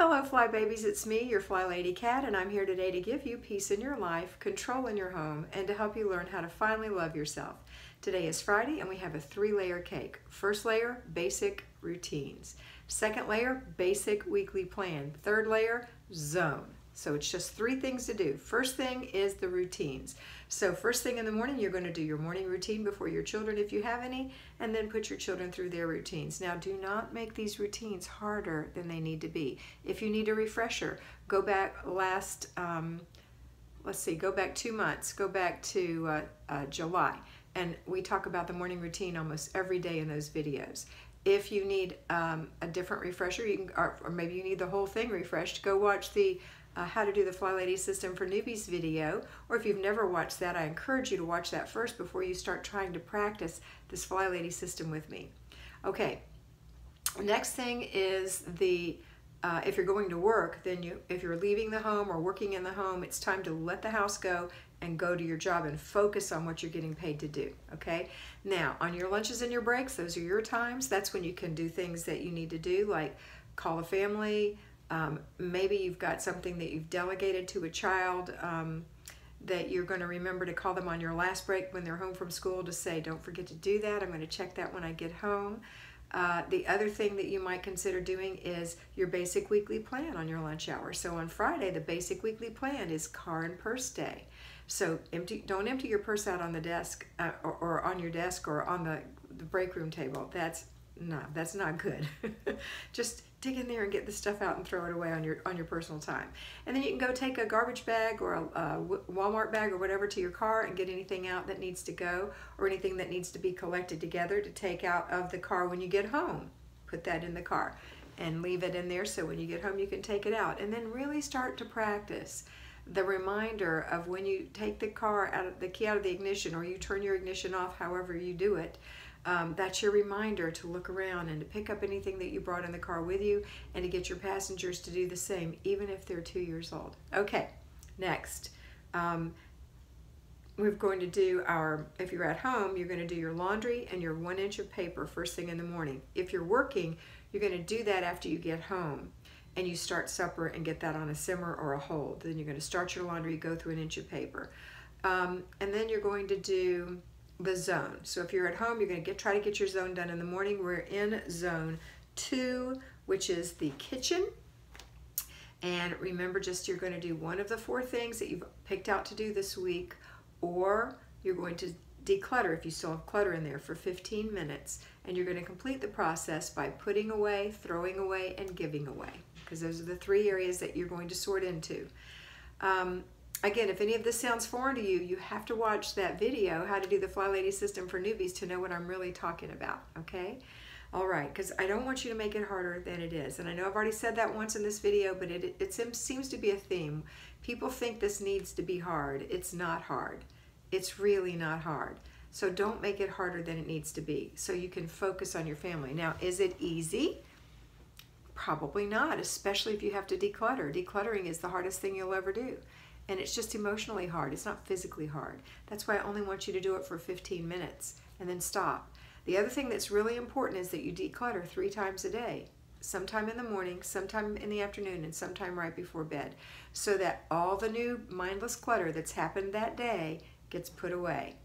Hello Fly Babies, it's me, your FlyLady Kat, and I'm here today to give you peace in your life, control in your home, and to help you learn how to finally love yourself. Today is Friday and we have a 3-layer cake. First layer, basic routines. Second layer, basic weekly plan. Third layer, zone. So it's just 3 things to do. First thing is the routines. So first thing in the morning, you're going to do your morning routine before your children if you have any, and then put your children through their routines. Now do not make these routines harder than they need to be. If you need a refresher, go back go back 2 months, go back to July, and we talk about the morning routine almost every day in those videos. If you need a different refresher, you can, or maybe you need the whole thing refreshed, go watch the how to do the FlyLady system for newbies video, or if you've never watched that, I encourage you to watch that first before you start trying to practice this FlyLady system with me. Okay, next thing is the if you're going to work, then if you're leaving the home or working in the home, it's time to let the house go and go to your job and focus on what you're getting paid to do, okay? Now, on your lunches and your breaks, those are your times. That's when you can do things that you need to do, like call a family. Maybe you've got something that you've delegated to a child that you're going to remember to call them on your last break when they're home from school to say, don't forget to do that. I'm going to check that when I get home. The other thing that you might consider doing is your basic weekly plan on your lunch hour. So on Friday, the basic weekly plan is car and purse day. So don't empty your purse out on the desk or on your desk or on the break room table. That's not good. Just dig in there and get the stuff out and throw it away on your personal time. And then you can go take a garbage bag or a Walmart bag or whatever to your car and get anything out that needs to go or anything that needs to be collected together to take out of the car when you get home. Put that in the car and leave it in there so when you get home you can take it out. And then really start to practice the reminder of when you take the key out of the ignition or you turn your ignition off, however you do it. That's your reminder to look around and to pick up anything that you brought in the car with you and to get your passengers to do the same, even if they're 2 years old. Okay, next. We're going to do if you're at home, you're going to do your laundry and your 1 inch of paper first thing in the morning. If you're working, you're going to do that after you get home and you start supper and get that on a simmer or a hold. Then you're going to start your laundry, go through 1 inch of paper. And then you're going to do the zone. So if you're at home, you're going to try to get your zone done in the morning. We're in zone 2, which is the kitchen. And remember, you're going to do one of the 4 things that you've picked out to do this week, or you're going to declutter if you still have clutter in there for 15 minutes. And you're going to complete the process by putting away, throwing away, and giving away, because those are the 3 areas that you're going to sort into. Again, if any of this sounds foreign to you, you have to watch that video, How to Do the FlyLady System for Newbies, to know what I'm really talking about, okay? All right, because I don't want you to make it harder than it is. And I know I've already said that once in this video, but it seems to be a theme. People think this needs to be hard. It's not hard. It's really not hard. So don't make it harder than it needs to be so you can focus on your family. Now, is it easy? Probably not, especially if you have to declutter. Decluttering is the hardest thing you'll ever do. And it's just emotionally hard. It's not physically hard. That's why I only want you to do it for 15 minutes and then stop. The other thing that's really important is that you declutter 3 times a day. Sometime in the morning, sometime in the afternoon, and sometime right before bed. So that all the new mindless clutter that's happened that day gets put away.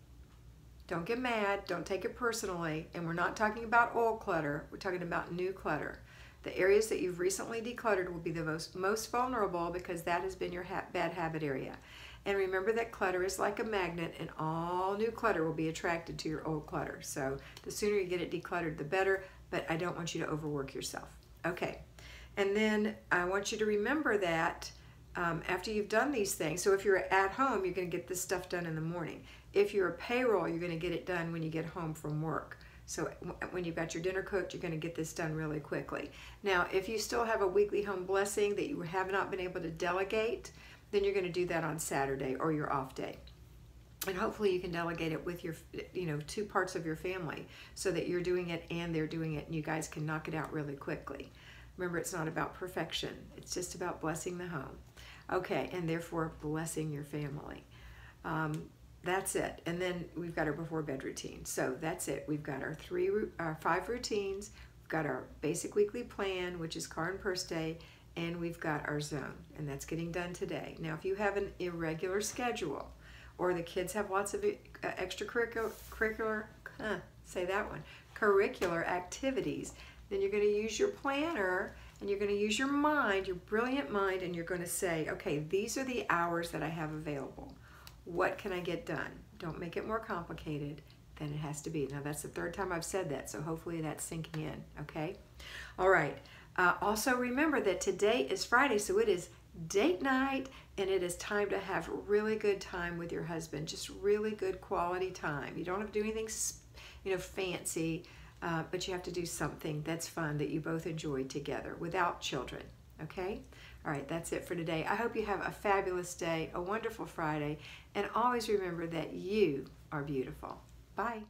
Don't get mad. Don't take it personally. And we're not talking about old clutter. We're talking about new clutter. The areas that you've recently decluttered will be the most vulnerable because that has been your bad habit area. And remember that clutter is like a magnet, and all new clutter will be attracted to your old clutter. So the sooner you get it decluttered, the better, but I don't want you to overwork yourself. Okay, and then I want you to remember that after you've done these things, so if you're at home, you're going to get this stuff done in the morning. If you're a payroll, you're going to get it done when you get home from work. So when you've got your dinner cooked, you're going to get this done really quickly. Now, if you still have a weekly home blessing that you have not been able to delegate, then you're going to do that on Saturday or your off day. And hopefully you can delegate it with your, 2 parts of your family so that you're doing it and they're doing it and you guys can knock it out really quickly. Remember, it's not about perfection. It's just about blessing the home. Okay, and therefore blessing your family. That's it. And then we've got our before bed routine. So that's it. We've got our 5 routines. We've got our basic weekly plan, which is car and purse day, and we've got our zone, and that's getting done today. Now, if you have an irregular schedule, or the kids have lots of extracurricular, curricular activities, then you're going to use your planner, and you're going to use your mind, your brilliant mind, and you're going to say, okay, these are the hours that I have available. What can I get done? Don't make it more complicated than it has to be. Now, that's the third time I've said that, so hopefully that's sinking in, okay? All right. Also, remember that today is Friday, so it is date night, and it is time to have really good time with your husband, just really good quality time. You don't have to do anything, fancy, but you have to do something that's fun that you both enjoy together without children, okay? All right, that's it for today. I hope you have a fabulous day, a wonderful Friday, and always remember that you are beautiful. Bye.